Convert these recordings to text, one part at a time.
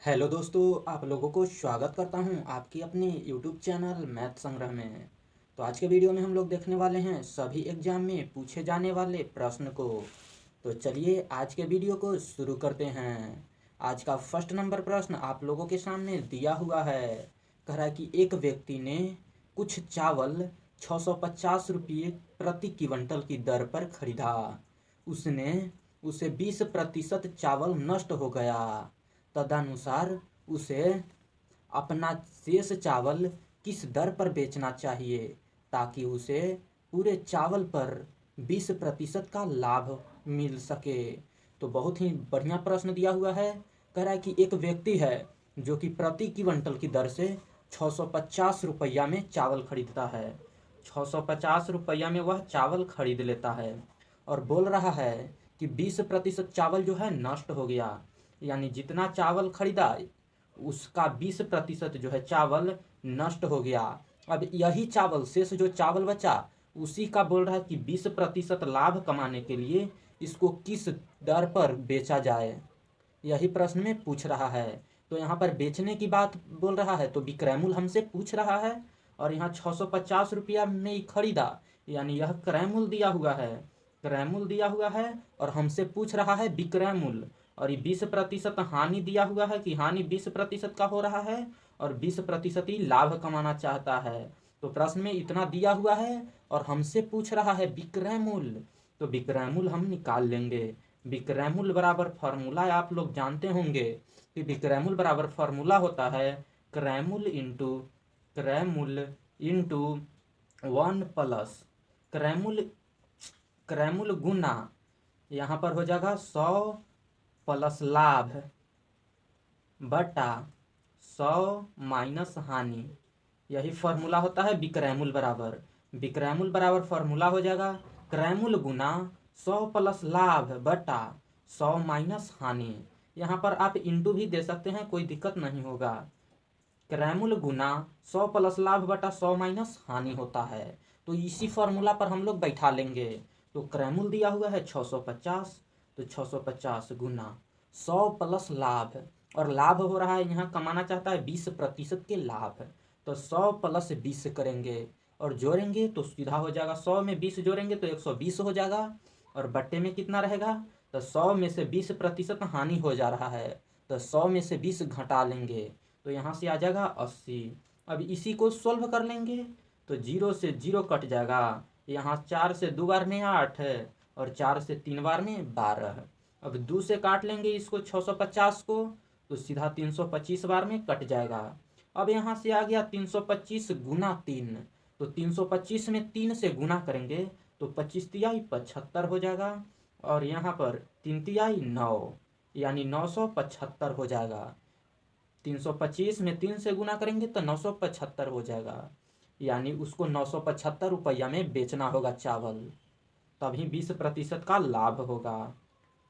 Hello दोस्तों, आप लोगों को स्वागत करता हूं आपकी अपने यूट्यूब चैनल मैथ संग्रह में। तो आज के वीडियो में हम लोग देखने वाले हैं सभी एग्जाम में पूछे जाने वाले प्रश्न को। तो चलिए आज के वीडियो को शुरू करते हैं। आज का फर्स्ट नंबर प्रश्न आप लोगों के सामने दिया हुआ है। कह रहा है कि एक व्यक्ति ने कुछ चावल 650 रुपये प्रति क्विंटल की दर पर खरीदा। उसने उसे 20% चावल नष्ट हो गया। तदनुसार उसे अपना शेष चावल किस दर पर बेचना चाहिए ताकि उसे पूरे चावल पर 20% का लाभ मिल सके। तो बहुत ही बढ़िया प्रश्न दिया हुआ है। कह रहा है कि एक व्यक्ति है जो कि प्रति क्विंटल की दर से 650 रुपया में चावल खरीदता है। 650 रुपया में वह चावल खरीद लेता है और बोल रहा है कि 20% चावल जो है नष्ट हो गया। यानी जितना चावल खरीदा उसका 20% जो है चावल नष्ट हो गया। अब यही चावल शेष जो चावल बचा उसी का बोल रहा है कि 20% लाभ कमाने के लिए इसको किस दर पर बेचा जाए, यही प्रश्न में पूछ रहा है। तो यहाँ पर बेचने की बात बोल रहा है तो विक्रय मूल्य हमसे पूछ रहा है और यहाँ 650 रुपया में ही खरीदा, यानी यह क्रय मूल्य दिया हुआ है। क्रय मूल्य दिया हुआ है और हमसे पूछ रहा है विक्रय मूल्य। और ये 20% हानि दिया हुआ है कि हानि 20% का हो रहा है और 20% ही लाभ कमाना चाहता है। तो प्रश्न में इतना दिया हुआ है और हमसे पूछ रहा है विक्रय मूल्य, तो विक्रय मूल्य हम निकाल लेंगे। विक्रय मूल्य बराबर फॉर्मूला आप लोग जानते होंगे कि विक्रय मूल्य बराबर फॉर्मूला होता है क्रय मूल्य इंटू 1 प्लस क्रय मूल्य गुना यहाँ पर हो जाएगा 100 प्लस लाभ बटा 100 माइनस हानि। यही फॉर्मूला होता है विक्रय मूल्य बराबर फॉर्मूला हो जाएगा क्रय मूल्य गुना 100 प्लस लाभ बटा 100 माइनस हानि। यहाँ पर आप इंटू भी दे सकते हैं, कोई दिक्कत नहीं होगा। क्रय मूल्य गुना 100 प्लस लाभ बटा 100 माइनस हानि होता है। तो इसी फॉर्मूला पर हम लोग बैठा लेंगे। तो क्रय मूल्य दिया हुआ है 650, तो 650 गुना 100 प्लस लाभ, और लाभ हो रहा है यहाँ कमाना चाहता है 20% के लाभ। तो 100 प्लस 20 करेंगे और जोड़ेंगे तो सीधा हो जाएगा, 100 में 20 जोड़ेंगे तो 120 हो जाएगा और बट्टे में कितना रहेगा, तो 100 में से 20% हानि हो जा रहा है तो 100 में से 20 घटा लेंगे तो यहाँ से आ जाएगा 80। अब इसी को सोल्व कर लेंगे तो 0 से 0 कट जाएगा। यहाँ 4 से 2 बार में 8 है और 4 से 3 बार में 12। अब 2 से काट लेंगे इसको 650 को तो सीधा 325 बार में कट जाएगा। अब यहाँ से आ गया 325 गुना 3, तो 325 में 3 से गुना करेंगे तो 25 तिहाई 75 हो जाएगा और यहाँ पर 3 तिहाई 9, यानी 975 हो जाएगा। 325 में 3 से गुना करेंगे तो 975 हो जाएगा, यानी उसको 975 रुपया में बेचना होगा चावल, तभी 20% का लाभ होगा।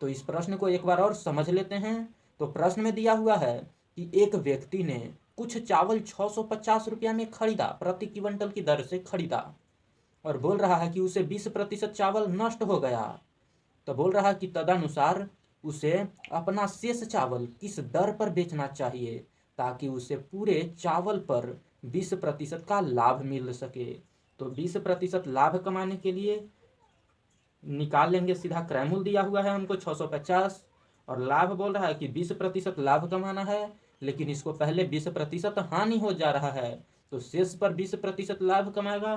तो इस प्रश्न को एक बार और समझ लेते हैं। तो प्रश्न में दिया हुआ है कि एक व्यक्ति ने कुछ चावल 650 रुपया में खरीदा, प्रति क्विंटल की दर से खरीदा, और बोल रहा है कि उसे 20% चावल नष्ट हो गया। तो बोल रहा है कि तदनुसार उसे अपना शेष चावल किस दर पर बेचना चाहिए ताकि उसे पूरे चावल पर 20% का लाभ मिल सके। तो 20% लाभ कमाने के लिए निकाल लेंगे सीधा। क्रय मूल्य दिया हुआ है हमको 650 और लाभ बोल रहा है कि 20% लाभ कमाना है, लेकिन इसको पहले 20% हानि हो जा रहा है तो शेष पर 20% लाभ कमाएगा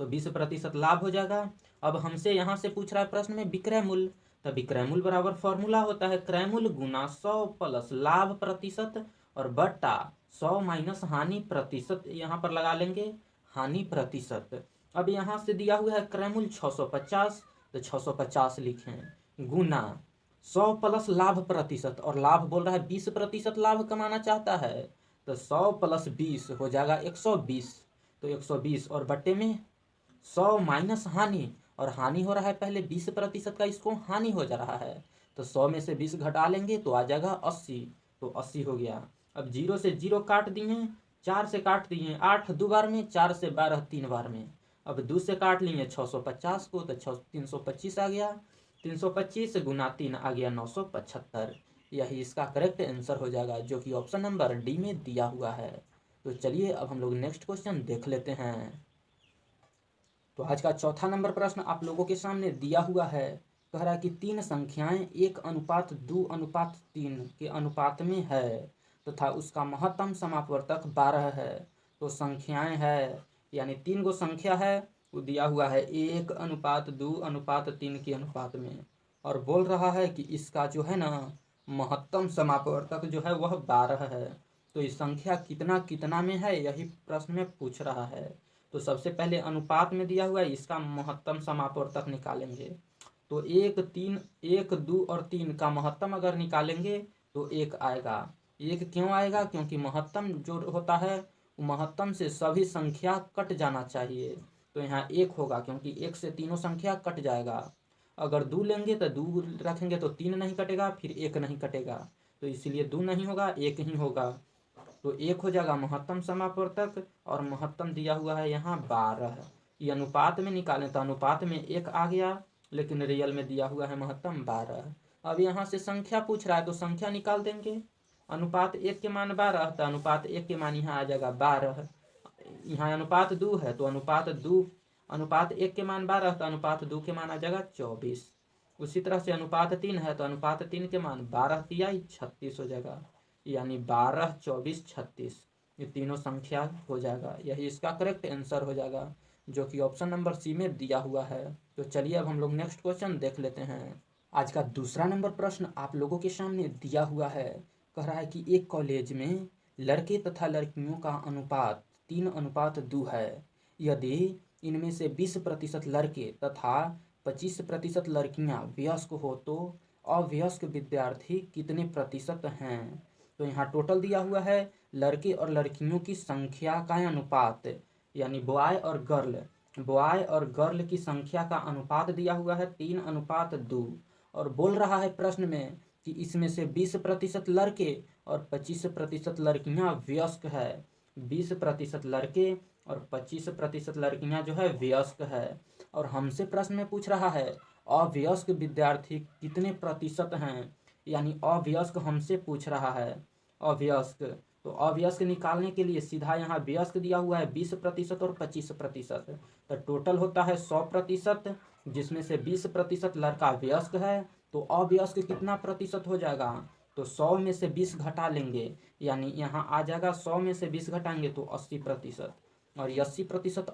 तो 20% लाभ हो जाएगा। अब हमसे यहाँ से पूछ रहा है प्रश्न में विक्रय मूल्य, तो विक्रय मूल्य बराबर फॉर्मूला होता है क्रय मूल्य गुना 100 प्लस लाभ प्रतिशत और बट्टा 100 माइनस हानि प्रतिशत, यहाँ पर लगा लेंगे हानि प्रतिशत। अब यहाँ से दिया हुआ है क्रय मूल्य 650, तो 650 लिखें गुना 100 प्लस लाभ प्रतिशत, और लाभ बोल रहा है 20% लाभ कमाना चाहता है तो 100 प्लस 20 हो जाएगा 120, तो 120 और बट्टे में 100 माइनस हानि, और हानि हो रहा है पहले 20% का, इसको हानि हो जा रहा है तो 100 में से 20 घटा लेंगे तो आ जाएगा 80, तो 80 हो गया। अब 0 से 0 काट दिए, 4 से काट दिए 8 2 बार में, 4 से 12 3 बार में। अब 2 से काट लिए 650 को तो 325 आ गया, 325 गुना 3 आ गया 975, यही इसका करेक्ट आंसर हो जाएगा, जो कि ऑप्शन नंबर डी में दिया हुआ है। तो चलिए अब हम लोग नेक्स्ट क्वेश्चन देख लेते हैं। तो आज का चौथा नंबर प्रश्न आप लोगों के सामने दिया हुआ है। कह रहा है कि तीन संख्याएं 1:2:3 के अनुपात में है तथा उसका महत्तम समापवर्तक 12 है। तो संख्याएं है यानी तीन गो संख्या है, वो दिया हुआ है 1:2:3 के अनुपात में, और बोल रहा है कि इसका जो है ना महत्तम समापवर्तक जो है वह 12 है। तो इस संख्या कितना कितना में है यही प्रश्न में पूछ रहा है। तो सबसे पहले अनुपात में दिया हुआ है, इसका महत्तम समापवर्तक निकालेंगे। तो 1, 2 और 3 का महत्तम अगर निकालेंगे तो 1 आएगा। 1 क्यों आएगा? क्योंकि महत्तम जो होता है वो महत्तम से सभी संख्या कट जाना चाहिए। तो यहाँ 1 होगा, क्योंकि 1 से तीनों संख्या कट जाएगा। अगर 2 लेंगे तो 2 रखेंगे तो 3 नहीं कटेगा, फिर 1 नहीं कटेगा, तो इसलिए 2 नहीं होगा, 1 ही होगा। तो 1 हो जाएगा महत्तम समापवर्तक, और महत्तम दिया हुआ है यहाँ 12। ये अनुपात में निकालें तो अनुपात में 1 आ गया, लेकिन रियल में दिया हुआ है महत्तम 12। अब यहाँ से संख्या पूछ रहा है तो संख्या निकाल देंगे। अनुपात 1 के मान 12, तो अनुपात 1 के मान यहाँ आ जाएगा 12। यहाँ अनुपात 2 है तो अनुपात 1 के मान 12, तो अनुपात 2 के मान आ जाएगा 24। उसी तरह से अनुपात 3 है तो अनुपात 3 के मान 12 तिहाई 36 हो जाएगा, यानी 12, 24, 36 ये तीनों संख्या हो जाएगा। यही इसका करेक्ट आंसर हो जाएगा, जो कि ऑप्शन नंबर सी में दिया हुआ है। तो चलिए अब हम लोग नेक्स्ट क्वेश्चन देख लेते हैं। आज का दूसरा नंबर प्रश्न आप लोगों के सामने दिया हुआ है। कह रहा है कि एक कॉलेज में लड़के तथा लड़कियों का अनुपात 3:2 है। यदि इनमें से 20% लड़के तथा 25% लड़कियां वयस्क हो तो अवयस्क विद्यार्थी कितने प्रतिशत हैं? तो यहाँ टोटल दिया हुआ है लड़के और लड़कियों की संख्या का अनुपात, यानी बॉय और गर्ल की संख्या का अनुपात दिया हुआ है 3:2, और बोल रहा है प्रश्न में कि इसमें से 20% लड़के और 25% लड़कियां वयस्क है। 20% लड़के और 25% लड़कियां जो है वयस्क है, और हमसे प्रश्न में पूछ रहा है अवयस्क विद्यार्थी कितने प्रतिशत हैं, यानी अवयस्क हमसे पूछ रहा है अवयस्क। तो अवयस्क निकालने के लिए सीधा यहाँ वयस्क दिया हुआ है 20% और 25%, तो टोटल होता है 100%, जिसमें से 20% लड़का वयस्क है, तो अवयस्क कितना प्रतिशत हो जाएगा? तो 100 में से 20 घटा लेंगे, यानी यहाँ आ जाएगा 100 में से 20 घटाएंगे तो 80%, और 80%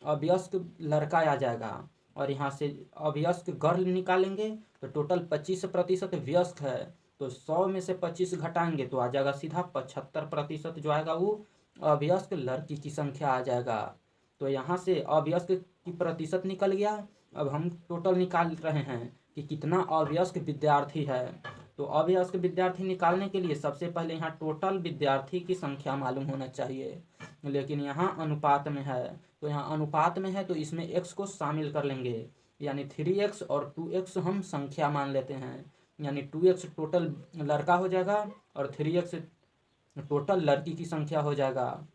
अवयस्क लड़का आ जाएगा। और यहाँ से अवयस्क गर्ल निकालेंगे तो टोटल 25% वयस्क है, तो 100 में से 25 घटाएंगे तो आ जाएगा सीधा 75% जो आएगा वो अवयस्क लड़की की संख्या आ जाएगा। तो यहाँ से अवयस्क की प्रतिशत निकल गया। अब हम टोटल निकाल रहे हैं कि कितना अवयस्क विद्यार्थी है। तो अवयस्क विद्यार्थी निकालने के लिए सबसे पहले यहाँ टोटल विद्यार्थी की संख्या मालूम होना चाहिए, लेकिन यहाँ अनुपात में है। तो यहाँ अनुपात में है तो इसमें x को शामिल कर लेंगे, यानी 3x और 2x हम संख्या मान लेते हैं, यानी 2x टोटल लड़का हो जाएगा और 3x टोटल लड़की की संख्या हो जाएगा।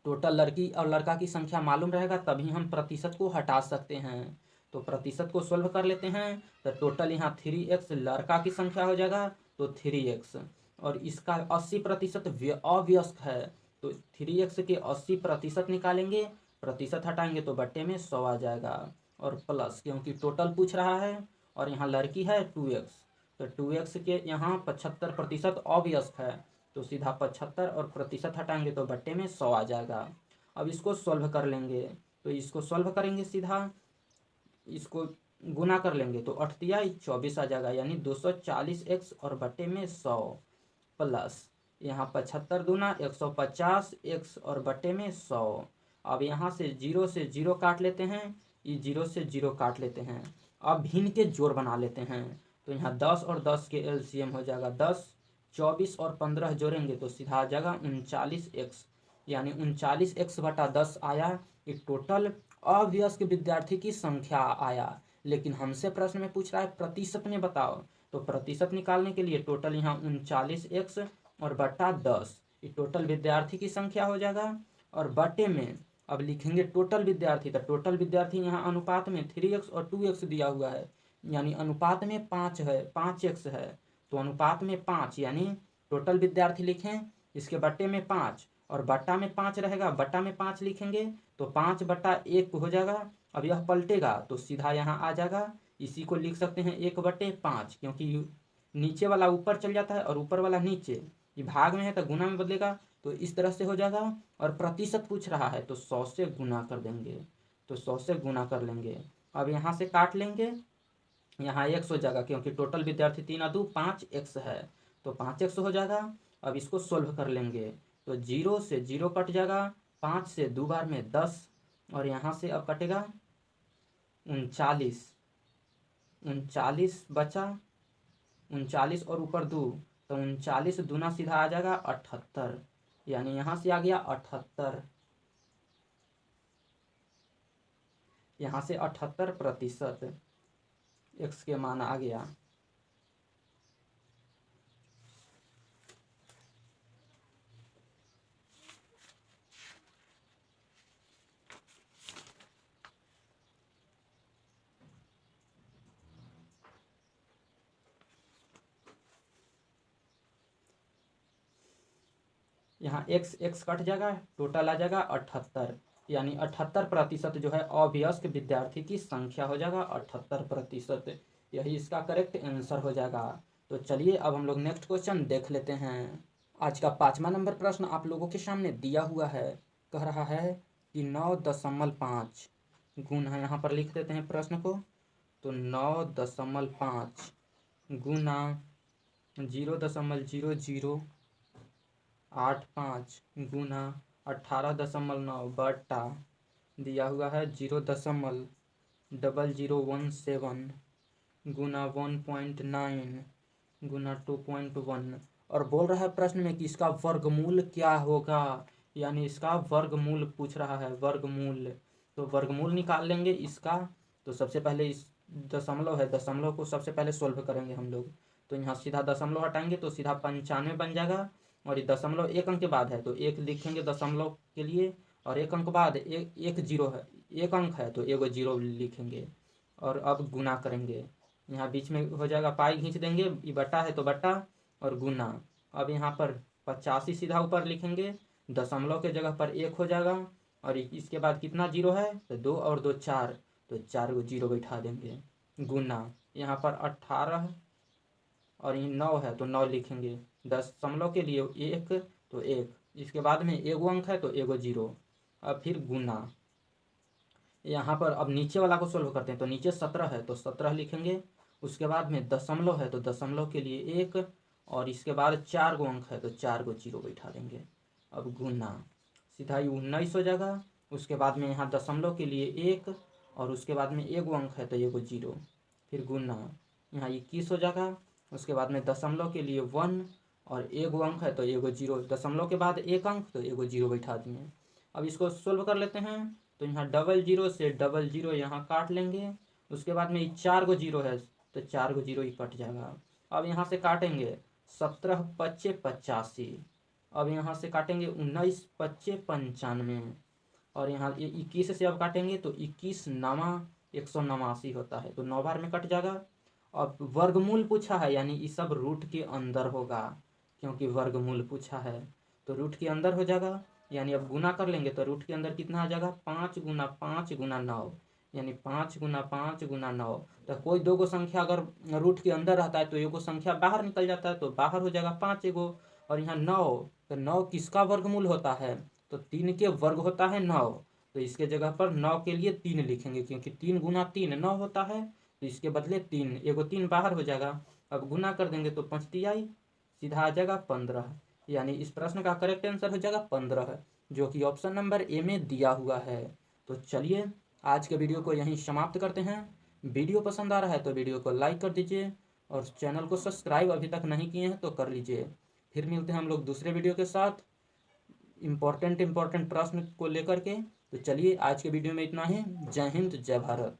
टोटल लड़की और लड़का की संख्या मालूम रहेगा तभी हम प्रतिशत को हटा सकते हैं। तो प्रतिशत को सोल्व कर लेते हैं, तो टोटल यहाँ 3x लड़का की संख्या हो जाएगा तो 3x, और इसका 80% अवयस्क है, तो 3x के 80% निकालेंगे, प्रतिशत हटाएंगे तो बट्टे में 100 आ जाएगा, और प्लस क्योंकि टोटल पूछ रहा है और यहाँ लड़की है 2x, तो 2x के यहाँ 75% अवयस्क है, तो सीधा 75 और प्रतिशत हटाएंगे तो बट्टे में 100 आ जाएगा। अब इसको सॉल्व कर लेंगे, तो इसको सॉल्व करेंगे सीधा इसको गुना कर लेंगे तो 8 तिहाई 24 आ जाएगा, यानी 240x और बट्टे में 100 प्लस यहाँ 75 दूना 150x और बट्टे में 100। अब यहाँ से 0 से 0 काट लेते हैं, ये 0 से 0 काट लेते हैं। अब भिन्न के जोड़ बना लेते हैं, तो यहाँ 10 और 10 के एलसीएम हो जाएगा 10, 24 और 15 जोड़ेंगे तो सीधा आ जाएगा 39x, यानी 39x बटा 10 आया। ये टोटल अवयस्क विद्यार्थी की संख्या आया, लेकिन हमसे प्रश्न में पूछ रहा है प्रतिशत में बताओ। तो प्रतिशत निकालने के लिए टोटल यहाँ 39x और बटा 10 ये टोटल विद्यार्थी की संख्या हो जाएगा, और बटे में अब लिखेंगे टोटल विद्यार्थी, तो टोटल विद्यार्थी यहाँ अनुपात में 3x और 2x दिया हुआ है, यानी अनुपात में 5 है, 5x है, तो अनुपात में 5 यानी टोटल विद्यार्थी लिखें इसके बट्टे में 5 और बट्टा में 5 रहेगा, बट्टा में 5 लिखेंगे तो 5/1 हो जाएगा। अब यह पलटेगा तो सीधा यहाँ आ जाएगा, इसी को लिख सकते हैं 1/5, क्योंकि नीचे वाला ऊपर चल जाता है और ऊपर वाला नीचे, ये भाग में है तो गुना में बदलेगा, तो इस तरह से हो जाएगा। और प्रतिशत पूछ रहा है तो 100 से गुना कर देंगे, तो 100 से गुना कर लेंगे। अब यहाँ से काट लेंगे, यहाँ x हो जाएगा क्योंकि टोटल विद्यार्थी 3×2 5x है, तो 5x हो जाएगा। अब इसको सोल्व कर लेंगे तो 0 से 0 कट जाएगा, 5 से 2 बार में 10 और यहाँ से अब कटेगा 39, 39 बचा, 39 और ऊपर 2 तो 39 दूना सीधा आ जाएगा 78, यानी यहाँ से आ गया 78, यहाँ से 78% x के मान आ गया। यहाँ x कट जाएगा, टोटल आ जाएगा 78, यानी 78% जो है अवयस्क विद्यार्थी की संख्या हो जाएगा 78%, यही इसका करेक्ट आंसर हो जाएगा। तो चलिए अब हम लोग नेक्स्ट क्वेश्चन देख लेते हैं। आज का 5वां नंबर प्रश्न आप लोगों के सामने दिया हुआ है, कह रहा है कि 9.5 गुना, यहाँ पर लिख देते हैं प्रश्न को, तो 9.5 गुना 0.0085 गुना 18.9 बटा दिया हुआ है 0.0017 गुना 1.9 गुना 2.1, और बोल रहा है प्रश्न में कि इसका वर्गमूल क्या होगा, यानी इसका वर्गमूल पूछ रहा है, वर्गमूल। तो वर्गमूल निकाल लेंगे इसका, तो सबसे पहले इस दशमलव है, दशमलव को सबसे पहले सोल्व करेंगे हम लोग, तो यहाँ सीधा दशमलव हटाएंगे तो सीधा 95 बन जाएगा, और ये दशमलव एक अंक के बाद है तो एक लिखेंगे दशमलव के लिए, और एक अंक बाद एक जीरो है, एक अंक है तो एगो जीरो लिखेंगे, और अब गुना करेंगे, यहाँ बीच में हो जाएगा पाई खींच देंगे, ये बट्टा है तो बट्टा और गुना। अब यहाँ पर 85 सीधा ऊपर लिखेंगे, दशमलव के जगह पर 1 हो जाएगा, और इसके बाद कितना जीरो है तो 2 और 2 4, तो 4 को जीरो बैठा देंगे, गुना यहाँ पर 18 और ये 9 है तो 9 लिखेंगे, दशमलव के लिए 1 तो 1, इसके बाद में एगो अंक है तो एगो जीरो, अब फिर गुना। यहाँ पर अब नीचे वाला को सोल्व करते हैं, तो नीचे 17 है तो 17 लिखेंगे, उसके बाद में दशमलव है तो दशमलव के लिए 1, और इसके बाद 4 गो अंक है तो 4 गो जीरो बैठा देंगे, अब गुना, सीधा 19 हो जाएगा, उसके बाद में यहाँ दशमलव के लिए 1 और उसके बाद में एगो अंक है तो एगो जीरो, फिर गुना, यहाँ 21 हो जाएगा, उसके बाद में दशमलव के लिए 1 और एगो अंक है तो एगो जीरो, दशमलव के बाद एक अंक तो एगो जीरो बैठा दिए। अब इसको सोल्व कर लेते हैं, तो यहाँ 00 से 00 यहाँ काट लेंगे, उसके बाद में 4 गो जीरो है तो 4 गो जीरो ही कट जाएगा। अब यहाँ से काटेंगे 17 पच्चे 85, अब यहाँ से काटेंगे 19 पच्चे 95, और यहाँ ये 21 से अब काटेंगे तो 21 नवा 189 होता है, तो 9 बार में कट जाएगा। अब वर्गमूल पूछा है यानी ये सब रूट के अंदर होगा, क्योंकि वर्गमूल पूछा है तो रूट के अंदर हो जाएगा, यानी अब गुना कर लेंगे तो रूट के अंदर कितना आ जाएगा 5 गुना 5 गुना 9, यानी 5 गुना 5 गुना 9, तो कोई दो गो संख्या अगर रूट के अंदर रहता है तो एगो संख्या बाहर निकल जाता है तो बाहर हो जाएगा 5 एगो, और यहाँ 9, तो 9 किसका वर्गमूल होता है तो 3 के वर्ग होता है 9, तो इसके जगह पर 9 के लिए 3 लिखेंगे, क्योंकि 3 गुना 3 9 होता है, तो इसके बदले 3, एगो 3 बाहर हो जाएगा। अब गुना कर देंगे तो 5 तिहाई सीधा आ जाएगा 15, यानी इस प्रश्न का करेक्ट आंसर हो जाएगा 15, जो कि ऑप्शन नंबर ए में दिया हुआ है। तो चलिए आज के वीडियो को यहीं समाप्त करते हैं। वीडियो पसंद आ रहा है तो वीडियो को लाइक कर दीजिए, और चैनल को सब्सक्राइब अभी तक नहीं किए हैं तो कर लीजिए। फिर मिलते हैं हम लोग दूसरे वीडियो के साथ इम्पोर्टेंट प्रश्न को लेकर के। तो चलिए आज के वीडियो में इतना ही। जय हिंद जय भारत।